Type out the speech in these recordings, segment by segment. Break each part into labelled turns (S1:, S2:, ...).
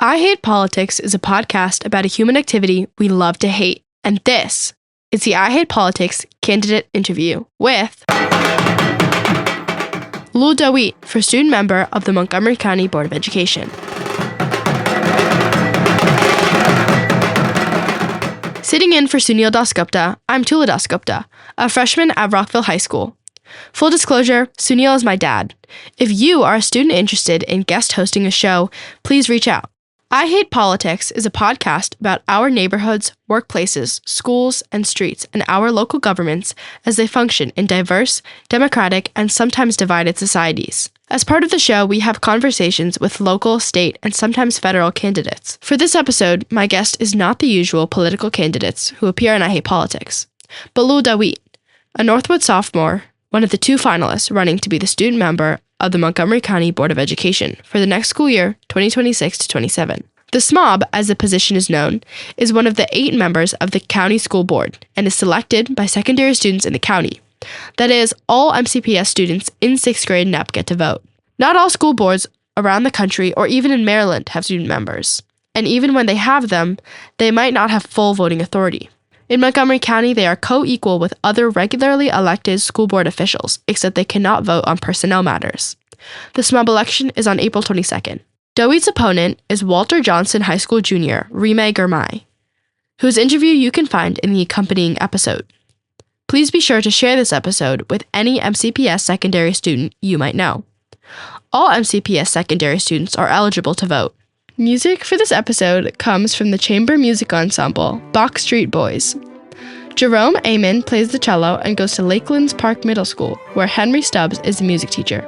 S1: I Hate Politics is a podcast about a human activity we love to hate. And this is the I Hate Politics candidate interview with Leul Dawit for student member of the Montgomery County Board of Education. Sitting in for Sunil Dasgupta, I'm Tula Dasgupta, a freshman at Rockville High School. Full disclosure, Sunil is my dad. If you are a student interested in guest hosting a show, please reach out. I Hate Politics is a podcast about our neighborhoods, workplaces, schools, and streets, and our local governments as they function in diverse, democratic, and sometimes divided societies. As part of the show, we have conversations with local, state, and sometimes federal candidates. For this episode, my guest is not the usual political candidates who appear in I Hate Politics, but Leul Dawit, a Northwood sophomore, one of the two finalists running to be the student member of the Montgomery County Board of Education for the next school year, 2026 to 27. The SMOB, as the position is known, is one of the 8 members of the county school board and is selected by secondary students in the county. That is, all MCPS students in 6th grade and up get to vote. Not all school boards around the country or even in Maryland have student members. And even when they have them, they might not have full voting authority. In Montgomery County, they are co-equal with other regularly elected school board officials, except they cannot vote on personnel matters. The SMOB election is on April 22nd. Dawit's opponent is Walter Johnson High School Junior, Rime Girmay, whose interview you can find in the accompanying episode. Please be sure to share this episode with any MCPS secondary student you might know. All MCPS secondary students are eligible to vote. Music for this episode comes from the chamber music ensemble, Bach Street Boys. Jerome Amon plays the cello and goes to Lakelands Park Middle School, where Henry Stubbs is the music teacher.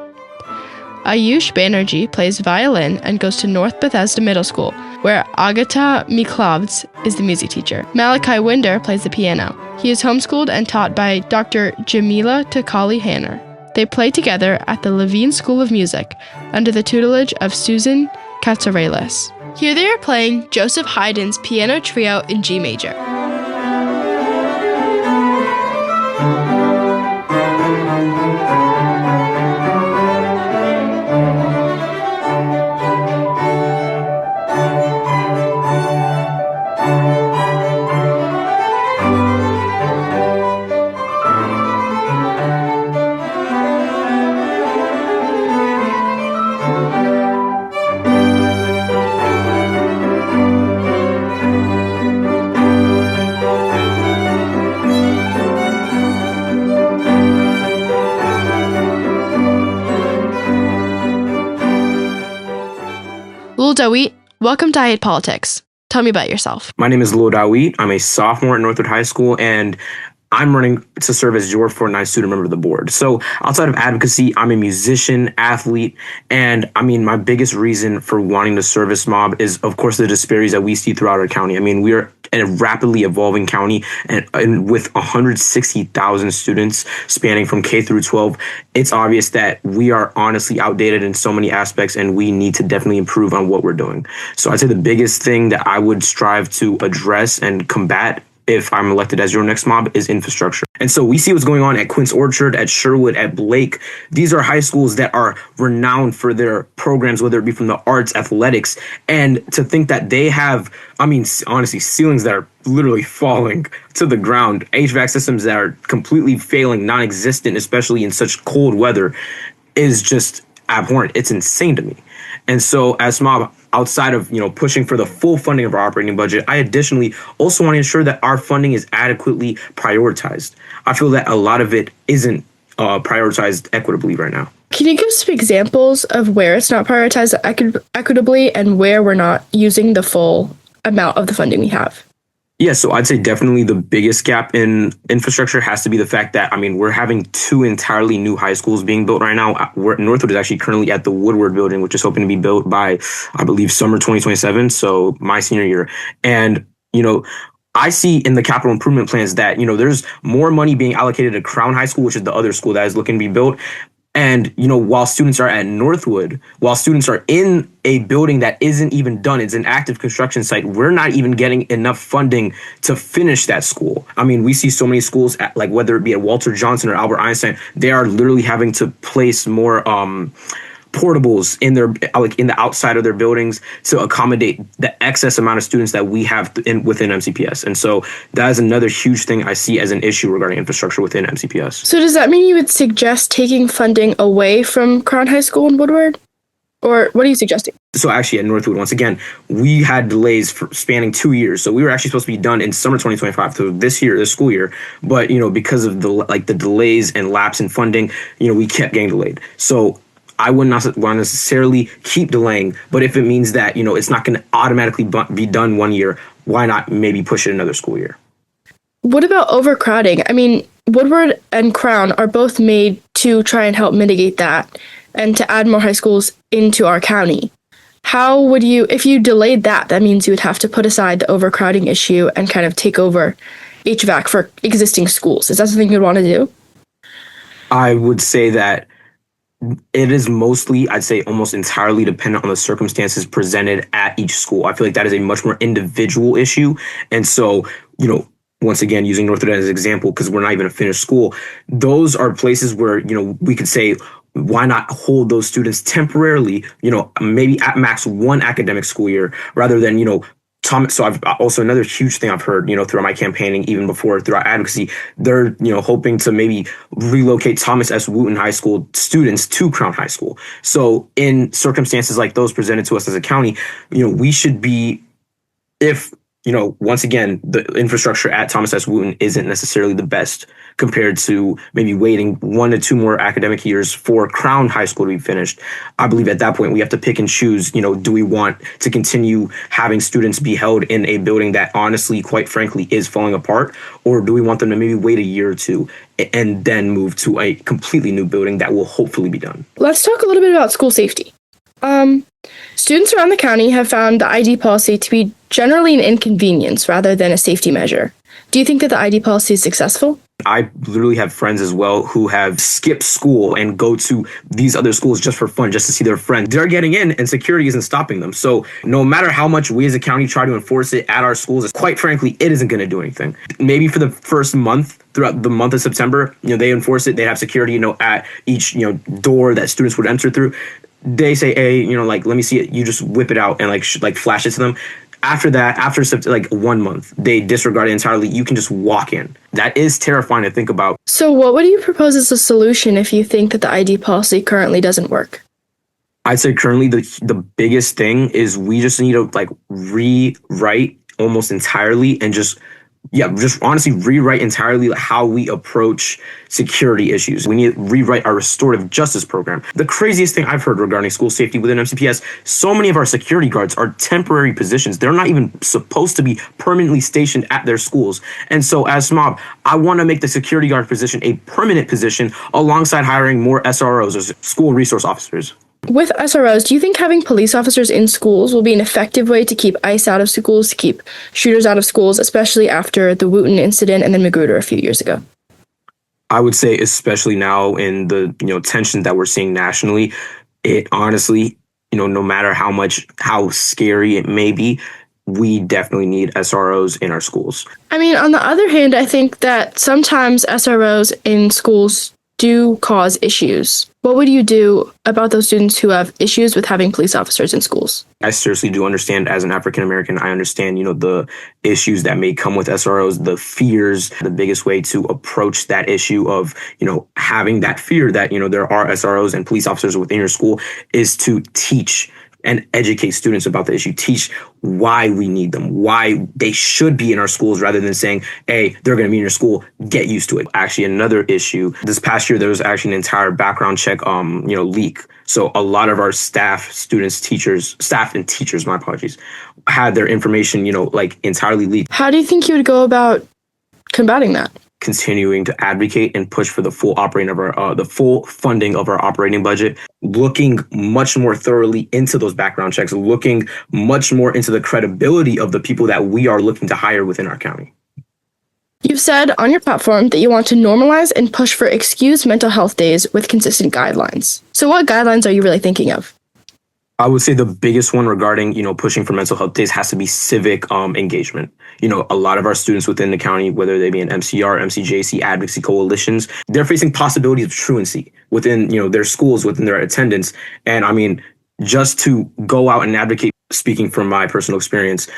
S1: Ayush Banerjee plays violin and goes to North Bethesda Middle School, where Agata Miklavs is the music teacher. Malachi Winder plays the piano. He is homeschooled and taught by Dr. Jamila Takali Hanner. They play together at the Levine School of Music under the tutelage of Susan Katsarelis. Here they are playing Joseph Haydn's Piano Trio in G major. Leul Dawit, welcome to I Hate Politics. Tell me about yourself.
S2: My name is Leul Dawit. I'm a sophomore at Northwood High School, and I'm running to serve as your 49 student member of the board. So outside of advocacy, I'm a musician, athlete, and my biggest reason for wanting to serve as SMOB is, of course, the disparities that we see throughout our county. We are a rapidly evolving county, and with 160,000 students spanning from K through 12, it's obvious that we are honestly outdated in so many aspects, and we need to definitely improve on what we're doing. So I'd say the biggest thing that I would strive to address and combat if I'm elected as your next SMOB is infrastructure. And so we see what's going on at Quince Orchard, at Sherwood, at Blake. These are high schools that are renowned for their programs, whether it be from the arts, athletics, and to think that they have, honestly, ceilings that are literally falling to the ground, HVAC systems that are completely failing, non-existent, especially in such cold weather, is just abhorrent. It's insane to me. And so as SMOB, outside of pushing for the full funding of our operating budget, I additionally also want to ensure that our funding is adequately prioritized. I feel that a lot of it isn't prioritized equitably right now.
S1: Can you give some examples of where it's not prioritized equitably and where we're not using the full amount of the funding we have?
S2: Yeah, so I'd say definitely the biggest gap in infrastructure has to be the fact that, we're having 2 entirely new high schools being built right now. Northwood is actually currently at the Woodward building, which is hoping to be built by, I believe, summer 2027, so my senior year. And, I see in the capital improvement plans that, there's more money being allocated to Crown High School, which is the other school that is looking to be built. And, while students are at Northwood, while students are in a building that isn't even done, it's an active construction site, we're not even getting enough funding to finish that school. We see so many schools, whether it be at Walter Johnson or Albert Einstein, they are literally having to place more portables in their in the outside of their buildings to accommodate the excess amount of students that we have within MCPS. And so that is another huge thing I see as an issue regarding infrastructure within MCPS.
S1: So does that mean you would suggest taking funding away from Crown High School in Woodward? Or what are you suggesting?
S2: So actually at Northwood, once again, we had delays for spanning 2 years. So we were actually supposed to be done in summer 2025, so this school year. But, because of the delays and lapse in funding, we kept getting delayed. So I would not want to necessarily keep delaying, but if it means that, it's not going to automatically be done 1 year, why not maybe push it another school year?
S1: What about overcrowding? I mean, Woodward and Crown are both made to try and help mitigate that and to add more high schools into our county. How would you, if you delayed that means you would have to put aside the overcrowding issue and kind of take over HVAC for existing schools. Is that something you'd want to do?
S2: I would say that it is mostly, I'd say almost entirely dependent on the circumstances presented at each school. I feel like that is a much more individual issue. And so, once again, using Northwood as an example, because we're not even a finished school, those are places where, we could say, why not hold those students temporarily, maybe at max 1 academic school year rather than, So I've also another huge thing I've heard, throughout my campaigning, even before throughout advocacy, they're, hoping to maybe relocate Thomas S. Wooten High School students to Crown High School. So in circumstances like those presented to us as a county, we should be, if once again, the infrastructure at Thomas S. Wooten isn't necessarily the best compared to maybe waiting 1 to 2 more academic years for Crown High School to be finished. I believe at that point we have to pick and choose, do we want to continue having students be held in a building that honestly, quite frankly, is falling apart? Or do we want them to maybe wait a year or two and then move to a completely new building that will hopefully be done?
S1: Let's talk a little bit about school safety. Students around the county have found the ID policy to be generally an inconvenience rather than a safety measure. Do you think that the ID policy is successful?
S2: I literally have friends as well who have skipped school and go to these other schools just for fun, just to see their friends. They're getting in and security isn't stopping them. So no matter how much we as a county try to enforce it at our schools, quite frankly, it isn't going to do anything. Maybe for the first month, throughout the month of September, they enforce it. They have security, at each, door that students would enter through. They say, hey, let me see it. You just whip it out and flash it to them. After that, after 1 month, they disregard it entirely. You can just walk in. That is terrifying to think about.
S1: So what would you propose as a solution if you think that the ID policy currently doesn't work?
S2: I'd say currently the biggest thing is we just need to rewrite almost entirely and just honestly rewrite entirely how we approach security issues. We need to rewrite our restorative justice program. The craziest thing I've heard regarding school safety within MCPS, so many of our security guards are temporary positions. They're not even supposed to be permanently stationed at their schools. And so as SMOB, I want to make the security guard position a permanent position alongside hiring more SROs, or school resource officers.
S1: With SROs, do you think having police officers in schools will be an effective way to keep ICE out of schools, to keep shooters out of schools, especially after the Wooten incident and then Magruder a few years ago?
S2: I would say especially now in the tension that we're seeing nationally, it honestly, no matter how scary it may be, we definitely need SROs in our schools.
S1: I mean, on the other hand, I think that sometimes SROs in schools do cause issues. What would you do about those students who have issues with having police officers in schools?
S2: I seriously do understand, as an African American, I understand, the issues that may come with SROs, the fears. The biggest way to approach that issue of, having that fear that, there are SROs and police officers within your school is to teach and educate students about the issue, teach why we need them, why they should be in our schools rather than saying, hey, they're going to be in your school, get used to it. Actually, another issue, this past year, there was actually an entire background check, leak. So a lot of our staff and teachers, my apologies, had their information, entirely leaked.
S1: How do you think you would go about combating that?
S2: Continuing to advocate and push for the full full funding of our operating budget, looking much more thoroughly into those background checks, looking much more into the credibility of the people that we are looking to hire within our county.
S1: You've said on your platform that you want to normalize and push for excused mental health days with consistent guidelines. So what guidelines are you really thinking of?
S2: I would say the biggest one regarding, pushing for mental health days has to be civic engagement. A lot of our students within the county, whether they be in MCR, MCJC, advocacy coalitions, they're facing possibilities of truancy within, their schools, within their attendance. And I mean, just to go out and advocate, speaking from my personal experience,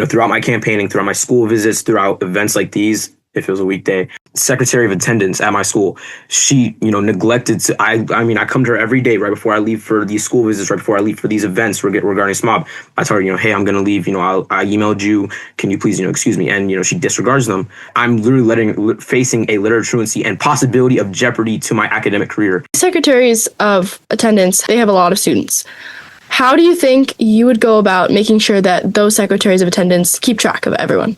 S2: throughout my campaigning, throughout my school visits, throughout events like these, if it was a weekday, secretary of attendance at my school, she, neglected to, I come to her every day right before I leave for these school visits, right before I leave for these events regarding SMOB. I tell her, hey, I'm going to leave, I emailed you. Can you please, excuse me? And, she disregards them. I'm literally facing a letter of truancy and possibility of jeopardy to my academic career.
S1: Secretaries of attendance, they have a lot of students. How do you think you would go about making sure that those secretaries of attendance keep track of everyone?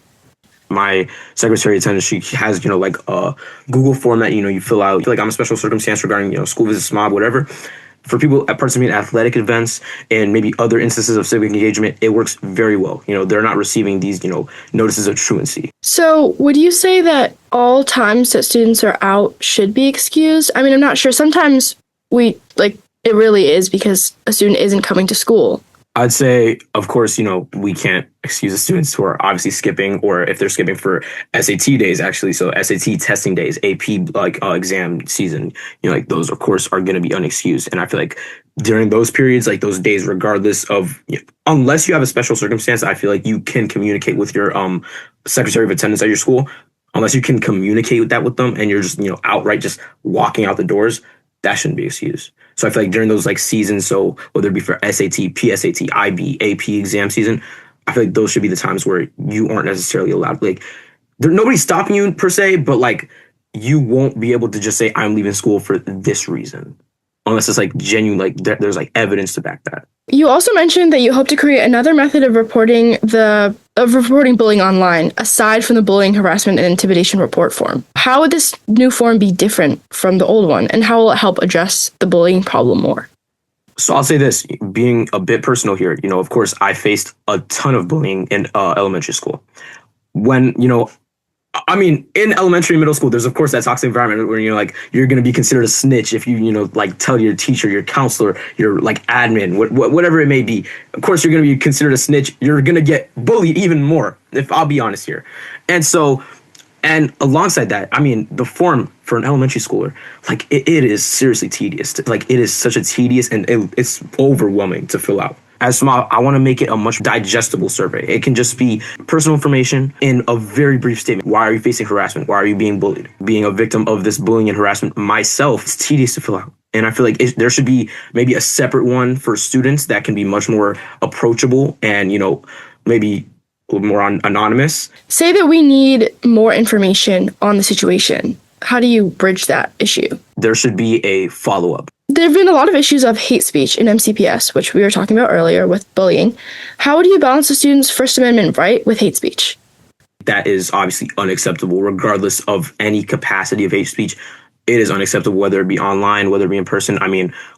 S2: My secretary of attendance, she has, like a Google form that, you fill out. Like I'm a special circumstance regarding, school visits, SMOB, whatever. For people participating in athletic events and maybe other instances of civic engagement, it works very well. They're not receiving these, notices of truancy.
S1: So would you say that all times that students are out should be excused? I mean, I'm not sure. Sometimes it really is because a student isn't coming to school.
S2: I'd say, of course, we can't excuse the students who are obviously skipping, or if they're skipping for SAT days, actually. So SAT testing days, AP exam season, those, of course, are going to be unexcused. And I feel like during those periods, like those days, regardless of, unless you have a special circumstance, I feel like you can communicate with your secretary of attendance at your school. Unless you can communicate that with them and you're just, outright just walking out the doors, that shouldn't be excused. So I feel like during those seasons, so whether it be for SAT, PSAT, IB, AP exam season, I feel like those should be the times where you aren't necessarily allowed. Nobody's stopping you per se, but you won't be able to just say, I'm leaving school for this reason. Unless it's genuine, there's evidence to back that.
S1: You also mentioned that you hope to create another method of reporting bullying online, aside from the bullying, harassment, and intimidation report form. How would this new form be different from the old one, and how will it help address the bullying problem more?
S2: So I'll say this, being a bit personal here, of course, I faced a ton of bullying in elementary school. When, in elementary and middle school, there's, of course, that toxic environment where, you're going to be considered a snitch if you, tell your teacher, your counselor, your, admin, whatever it may be. Of course, you're going to be considered a snitch. You're going to get bullied even more, if I'll be honest here. And alongside that, the form for an elementary schooler, it is seriously tedious. It is such a tedious and it's overwhelming to fill out. As SMOB, I want to make it a much digestible survey. It can just be personal information in a very brief statement. Why are you facing harassment? Why are you being bullied? Being a victim of this bullying and harassment myself, it's tedious to fill out. And I feel like there should be maybe a separate one for students that can be much more approachable and, maybe a little more anonymous.
S1: Say that we need more information on the situation. How do you bridge that issue?
S2: There should be a follow-up.
S1: There have been a lot of issues of hate speech in MCPS, which we were talking about earlier with bullying. How do you balance the students' First Amendment right with hate speech?
S2: That is obviously unacceptable, regardless of any capacity of hate speech. It is unacceptable, whether it be online, whether it be in person.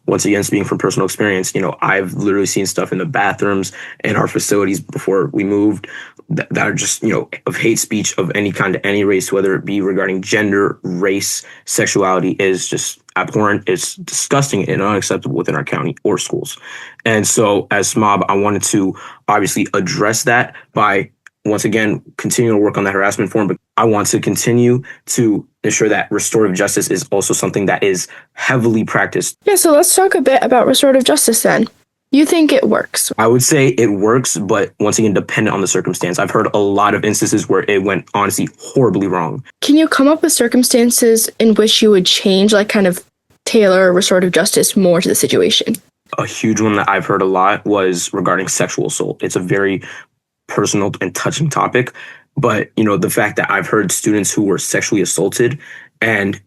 S2: Once again, speaking from personal experience, I've literally seen stuff in the bathrooms in our facilities before we moved that are just, of hate speech of any kind to any race, whether it be regarding gender, race, sexuality, is just abhorrent. It's disgusting and unacceptable within our county or schools. And so as SMOB, I wanted to obviously address that by, once again, continuing to work on that harassment form. But I want to continue to ensure that restorative justice is also something that is heavily practiced.
S1: Yeah, so let's talk a bit about restorative justice then. You think it works?
S2: I would say it works, but once again, dependent on the circumstance. I've heard a lot of instances where it went, honestly, horribly wrong.
S1: Can you come up with circumstances in which you would change, kind of tailor restorative justice more to the situation?
S2: A huge one that I've heard a lot was regarding sexual assault. It's a very personal and touching topic, but, the fact that I've heard students who were sexually assaulted and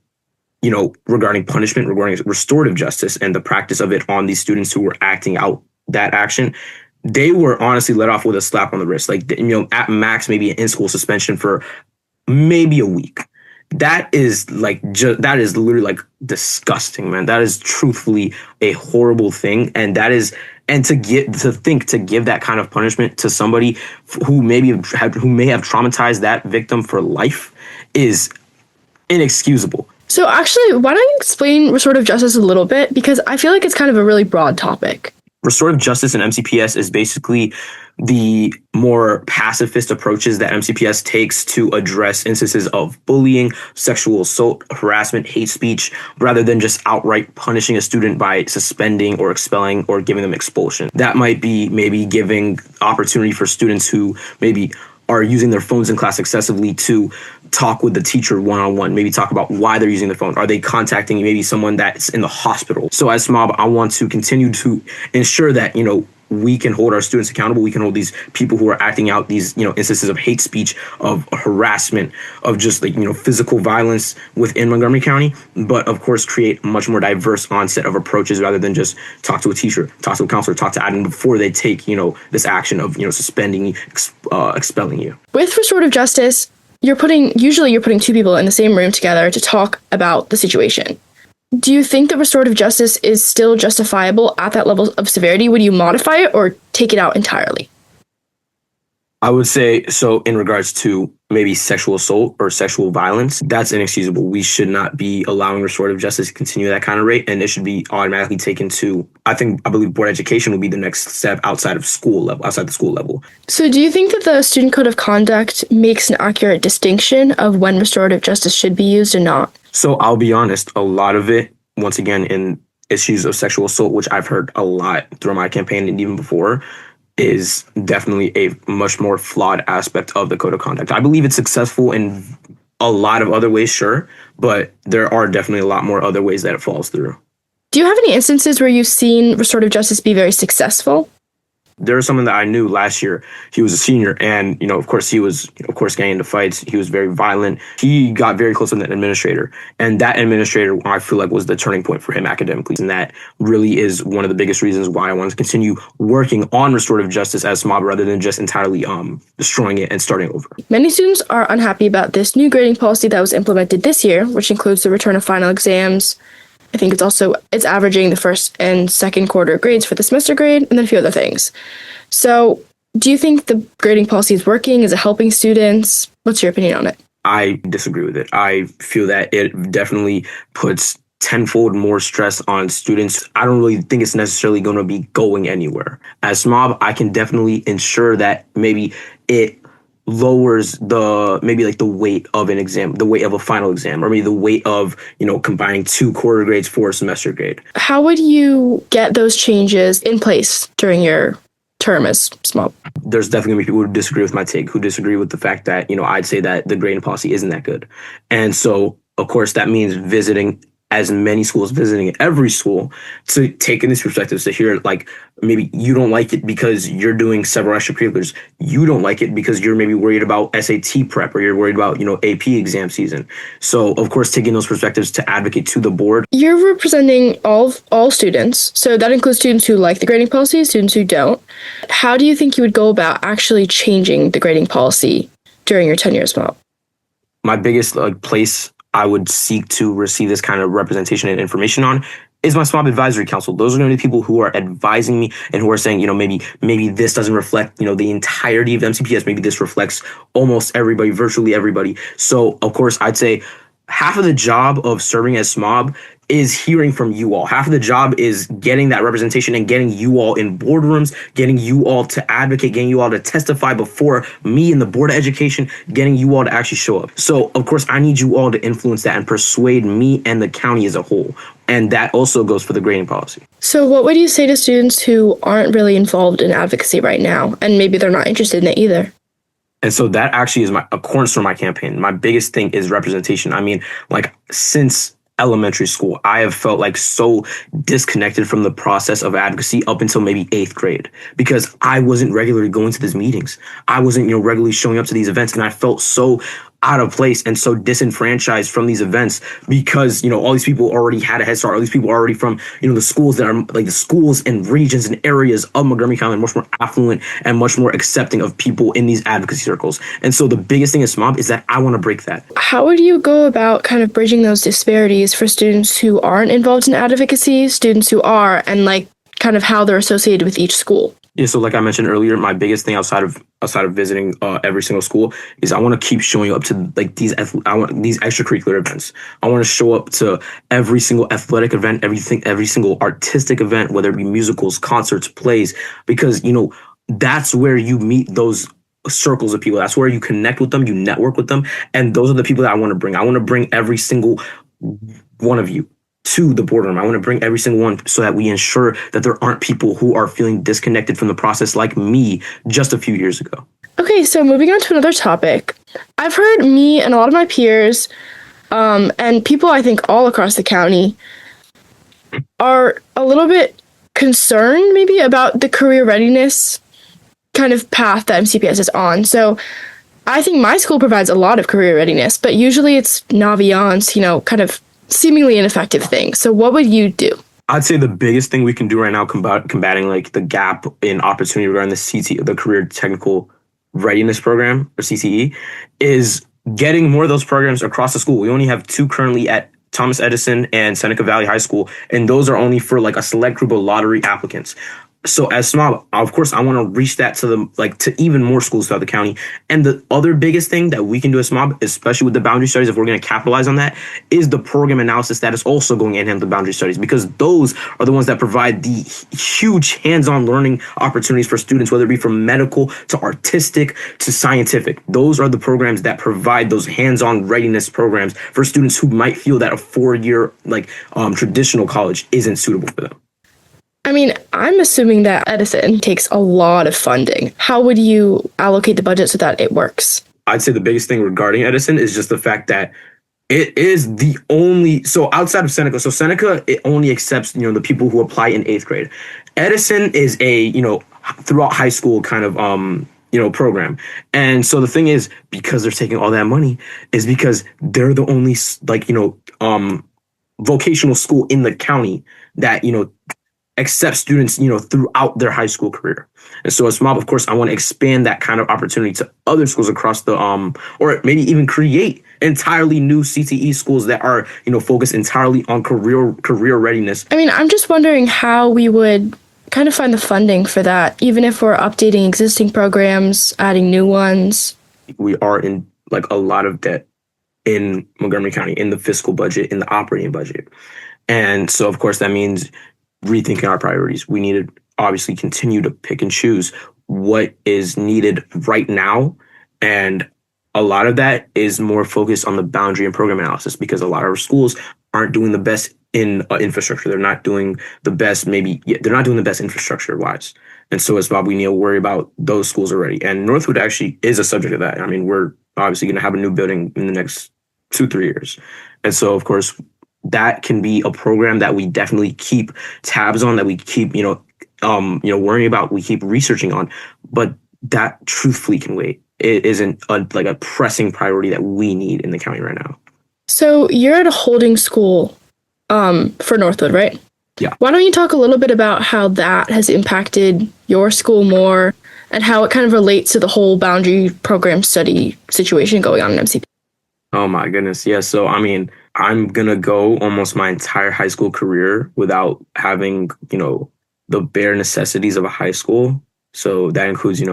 S2: regarding punishment, regarding restorative justice and the practice of it on these students who were acting out that action, they were honestly let off with a slap on the wrist. At max, maybe an in-school suspension for maybe a week. That is that is literally disgusting, man. That is truthfully a horrible thing. And to give that kind of punishment to somebody who may have traumatized that victim for life is inexcusable.
S1: So actually, why don't you explain restorative justice a little bit? Because I feel like it's kind of a really broad topic.
S2: Restorative justice and MCPS is basically the more pacifist approaches that MCPS takes to address instances of bullying, sexual assault, harassment, hate speech, rather than just outright punishing a student by suspending or expelling or giving them expulsion. That might be maybe giving opportunity for students who maybe are using their phones in class excessively to talk with the teacher one-on-one, maybe talk about why they're using their phone. Are they contacting maybe someone that's in the hospital? So as SMOB, I want to continue to ensure that, we can hold our students accountable. We can hold these people who are acting out these, instances of hate speech, of harassment, of just physical violence within Montgomery County, but of course create a much more diverse onset of approaches rather than just talk to a teacher, talk to a counselor, talk to admin before they take, this action of, suspending, expelling you.
S1: With restorative justice, usually you're putting two people in the same room together to talk about the situation. Do you think that restorative justice is still justifiable at that level of severity? Would you modify it or take it out entirely?
S2: I would say, so in regards to maybe sexual assault or sexual violence, that's inexcusable. We should not be allowing restorative justice to continue at that kind of rate, and it should be automatically taken to, I believe board education will be the next step outside the school level. So
S1: do you think that the Student Code of Conduct makes an accurate distinction of when restorative justice should be used and not?
S2: So I'll be honest, a lot of it, once again, in issues of sexual assault, which I've heard a lot through my campaign and even before, is definitely a much more flawed aspect of the Code of Conduct. I believe it's successful in a lot of other ways, sure, but there are definitely a lot more other ways that it falls through.
S1: Do you have any instances where you've seen restorative justice be very successful?
S2: There was someone that I knew last year. He was a senior, and of course he was getting into fights. He was very violent. He got very close to an administrator, and that administrator, I feel like, was the turning point for him academically, and that really is one of the biggest reasons why I want to continue working on restorative justice as SMOB rather than just entirely destroying it and starting over.
S1: Many students are unhappy about this new grading policy that was implemented this year, which includes the return of final exams. I think it's averaging the first and second quarter grades for the semester grade, and then a few other things. So do you think the grading policy is working? Is it helping students? What's your opinion on it?
S2: I disagree with it. I feel that it definitely puts tenfold more stress on students. I don't really think it's necessarily going to be going anywhere. As SMOB, I can definitely ensure that maybe it lowers the weight of an exam, the weight of a final exam, or maybe the weight of, combining 2 quarter grades for a semester grade.
S1: How would you get those changes in place during your term as SMOB?
S2: There's definitely going to be people who disagree with my take, who disagree with the fact that, I'd say that the grading policy isn't that good. And so, of course, that means visiting as many schools, visiting every school to take in these perspectives, to hear, maybe you don't like it because you're doing several extracurriculars. You don't like it because you're maybe worried about SAT prep, or you're worried about, AP exam season. So, of course, taking those perspectives to advocate to the board.
S1: You're representing all students. So that includes students who like the grading policy, students who don't. How do you think you would go about actually changing the grading policy during your tenure as SMOB?
S2: My biggest place I would seek to receive this kind of representation and information on is my SMOB advisory council. Those are going to be people who are advising me and who are saying, maybe this doesn't reflect, the entirety of MCPS. Maybe this reflects almost everybody, virtually everybody. So, of course, I'd say half of the job of serving as SMOB is hearing from you all. Half of the job is getting that representation and getting you all in boardrooms, getting you all to advocate, getting you all to testify before me and the Board of Education, getting you all to actually show up. So, of course, I need you all to influence that and persuade me and the county as a whole. And that also goes for the grading policy.
S1: So what would you say to students who aren't really involved in advocacy right now, and maybe they're not interested in it either?
S2: And so that actually is a cornerstone of my campaign. My biggest thing is representation. I mean, since elementary school, I have felt so disconnected from the process of advocacy up until maybe 8th grade, because I wasn't regularly going to these meetings. I wasn't, regularly showing up to these events, and I felt so out of place and so disenfranchised from these events because, all these people already had a head start. All these people are already from, the schools that are the schools and regions and areas of Montgomery County, much more affluent and much more accepting of people in these advocacy circles. And so the biggest thing as SMOB is that I want to break that.
S1: How would you go about kind of bridging those disparities for students who aren't involved in advocacy, students who are, and kind of how they're associated with each school?
S2: Yeah, so like I mentioned earlier, my biggest thing outside of outside of visiting every single school, is I want to keep showing up to like I want these extracurricular events. I want to show up to every single athletic event, every single artistic event, whether it be musicals, concerts, plays, because that's where you meet those circles of people. That's where you connect with them, you network with them, and those are the people that I want to bring. I want to bring every single one of you to the boardroom. I want to bring every single one so that we ensure that there aren't people who are feeling disconnected from the process like me just a few years ago.
S1: Okay, so moving on to another topic. I've heard me and a lot of my peers and people I think all across the county are a little bit concerned maybe about the career readiness kind of path that MCPS is on. So I think my school provides a lot of career readiness, but usually it's nonviance, kind of seemingly ineffective thing. So what would you do?
S2: I'd say the biggest thing we can do right now combating like the gap in opportunity regarding the Career Technical Readiness Program, or CTE, is getting more of those programs across the school. We only have 2 currently at Thomas Edison and Seneca Valley High School, and those are only for like a select group of lottery applicants. So as SMOB, of course, I want to reach that to even more schools throughout the county. And the other biggest thing that we can do as SMOB, especially with the boundary studies, if we're going to capitalize on that, is the program analysis that is also going in hand with the boundary studies, because those are the ones that provide the huge hands-on learning opportunities for students, whether it be from medical to artistic to scientific. Those are the programs that provide those hands-on readiness programs for students who might feel that a 4-year traditional college isn't suitable for them.
S1: I mean, I'm assuming that Edison takes a lot of funding. How would you allocate the budget so that it works?
S2: I'd say the biggest thing regarding Edison is just the fact that it is the only, so outside of Seneca, so Seneca, it only accepts, the people who apply in 8th grade. Edison is a, throughout high school kind of, program. And so the thing is, because they're taking all that money, is because they're the only, vocational school in the county that, accept students, throughout their high school career. And so as SMOB, of course, I want to expand that kind of opportunity to other schools across the, or maybe even create entirely new CTE schools that are, focused entirely on career readiness. I
S1: mean, I'm just wondering how we would kind of find the funding for that, even if we're updating existing programs, adding new ones.
S2: We are in a lot of debt in Montgomery County, in the fiscal budget, in the operating budget. And so, of course, that means rethinking our priorities. We need to obviously continue to pick and choose what is needed right now. And a lot of that is more focused on the boundary and program analysis, because a lot of our schools aren't doing the best in infrastructure. They're not doing the best, they're not doing the best infrastructure wise. And so as Bob, we need to worry about those schools already. And Northwood actually is a subject of that. I mean, we're obviously going to have a new building in the next 2-3 years. And so, of course, that can be a program that we definitely keep tabs on, that we keep, worrying about, we keep researching on, but that truthfully can wait. It isn't a pressing priority that we need in the county right now.
S1: So you're at a holding school for Northwood, right?
S2: Yeah.
S1: Why don't you talk a little bit about how that has impacted your school more and how it kind of relates to the whole boundary program study situation going on in MCP?
S2: Oh my goodness. Yeah. So, I mean, I'm going to go almost my entire high school career without having, the bare necessities of a high school. So that includes,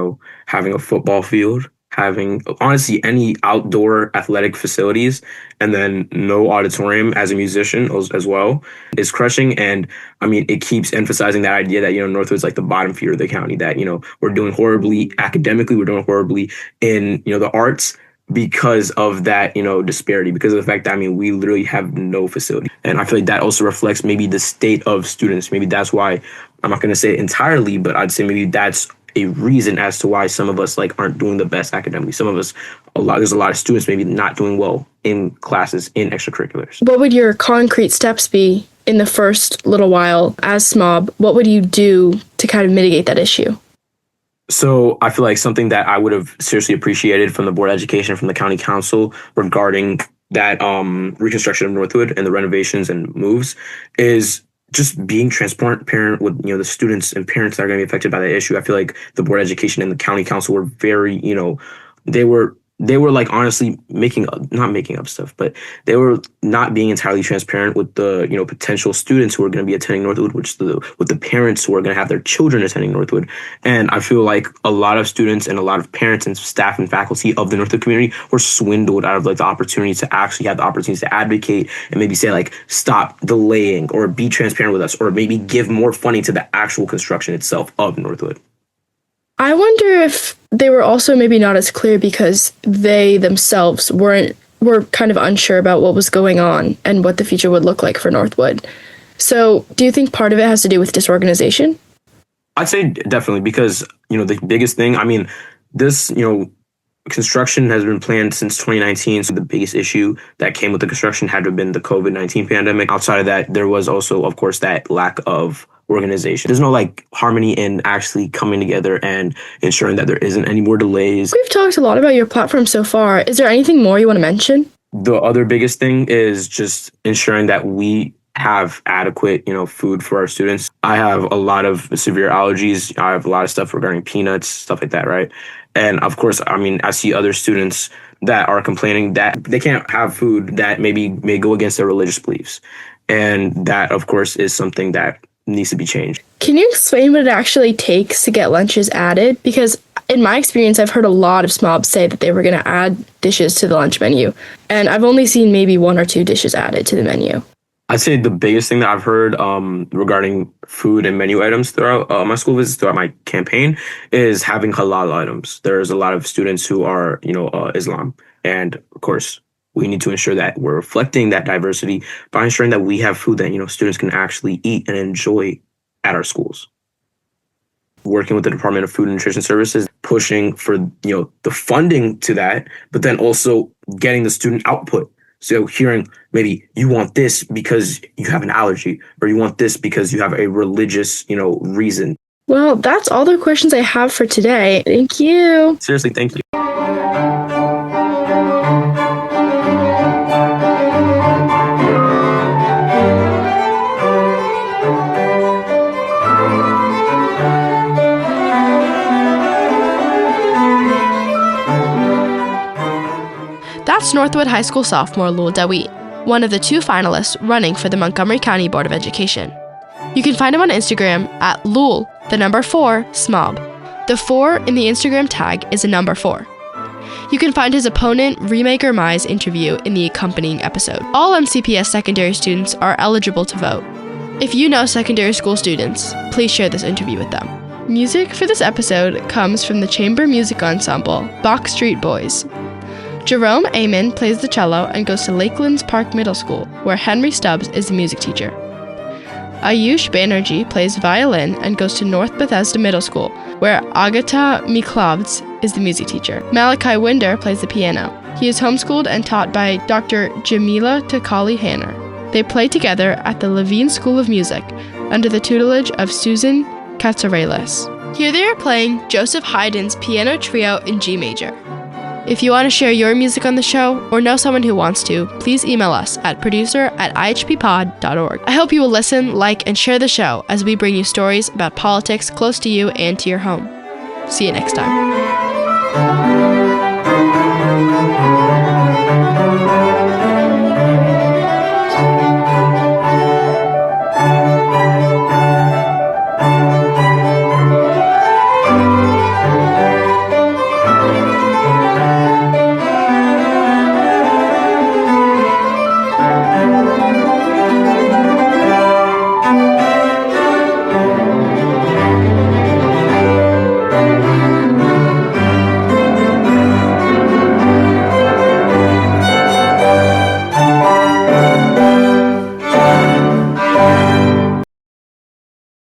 S2: having a football field, having honestly any outdoor athletic facilities, and then no auditorium as a musician as well is crushing. And I mean, it keeps emphasizing that idea that, Northwood's like the bottom feeder of the county, that, we're doing horribly academically, we're doing horribly in, the arts, because of that, disparity, because of the fact that, we literally have no facility. And I feel like that also reflects maybe the state of students. Maybe that's why, I'm not going to say it entirely, but I'd say maybe that's a reason as to why some of us aren't doing the best academically. Some of us, there's a lot of students maybe not doing well in classes, in extracurriculars.
S1: What would your concrete steps be in the first little while as SMOB? What would you do to kind of mitigate that issue?
S2: So I feel like something that I would have seriously appreciated from the Board of Education, from the County Council regarding that reconstruction of Northwood and the renovations and moves is just being transparent with, the students and parents that are going to be affected by that issue. I feel like the Board of Education and the County Council were very, they were they were like honestly not making up stuff, but they were not being entirely transparent with the potential students who are going to be attending Northwood, with the parents who are going to have their children attending Northwood. And I feel like a lot of students and a lot of parents and staff and faculty of the Northwood community were swindled out of like the opportunity to actually have the opportunity to advocate and maybe say like stop delaying or be transparent with us or maybe give more funding to the actual construction itself of Northwood.
S1: I wonder if they were also maybe not as clear because they themselves were kind of unsure about what was going on and what the future would look like for Northwood. So do you think part of it has to do with disorganization?
S2: I'd say definitely because, the biggest thing, this, construction has been planned since 2019. So the biggest issue that came with the construction had to have been the COVID-19 pandemic. Outside of that, there was also, of course, that lack of organization. There's no like harmony in actually coming together and ensuring that there isn't any more delays.
S1: We've talked a lot about your platform so far. Is there anything more you want to mention?
S2: The other biggest thing is just ensuring that we have adequate, food for our students. I have a lot of severe allergies. I have a lot of stuff regarding peanuts, stuff like that, right? And of course, I see other students that are complaining that they can't have food that may go against their religious beliefs. And that, of course, is something that needs to be changed.
S1: Can you explain what it actually takes to get lunches added? Because in my experience, I've heard a lot of SMOBs say that they were going to add dishes to the lunch menu. And I've only seen maybe 1 or 2 dishes added to the menu.
S2: I'd say the biggest thing that I've heard regarding food and menu items throughout my school visits, throughout my campaign, is having halal items. There's a lot of students who are, Islam. And of course, we need to ensure that we're reflecting that diversity by ensuring that we have food that, students can actually eat and enjoy at our schools. Working with the Department of Food and Nutrition Services, pushing for, the funding to that, but then also getting the student output. So hearing maybe you want this because you have an allergy, or you want this because you have a religious, reason.
S1: Well, that's all the questions I have for today. Thank you.
S2: Seriously, thank you.
S1: That's Northwood High School sophomore Leul Dawit, one of the 2 finalists running for the Montgomery County Board of Education. You can find him on Instagram at Leul, 4, SMOB. The 4 in the Instagram tag is a number 4. You can find his opponent, Remaker Mai's interview in the accompanying episode. All MCPS secondary students are eligible to vote. If you know secondary school students, please share this interview with them. Music for this episode comes from the chamber music ensemble, Bach Street Boys. Jerome Amon plays the cello and goes to Lakelands Park Middle School, where Henry Stubbs is the music teacher. Ayush Banerjee plays violin and goes to North Bethesda Middle School, where Agata Miklavs is the music teacher. Malachi Winder plays the piano. He is homeschooled and taught by Dr. Jamila Takali Hanner. They play together at the Levine School of Music, under the tutelage of Susan Katsarelis. Here they are playing Joseph Haydn's piano trio in G major. If you want to share your music on the show or know someone who wants to, please email us at producer@ihppod.org. I hope you will listen, like, and share the show as we bring you stories about politics close to you and to your home. See you next time.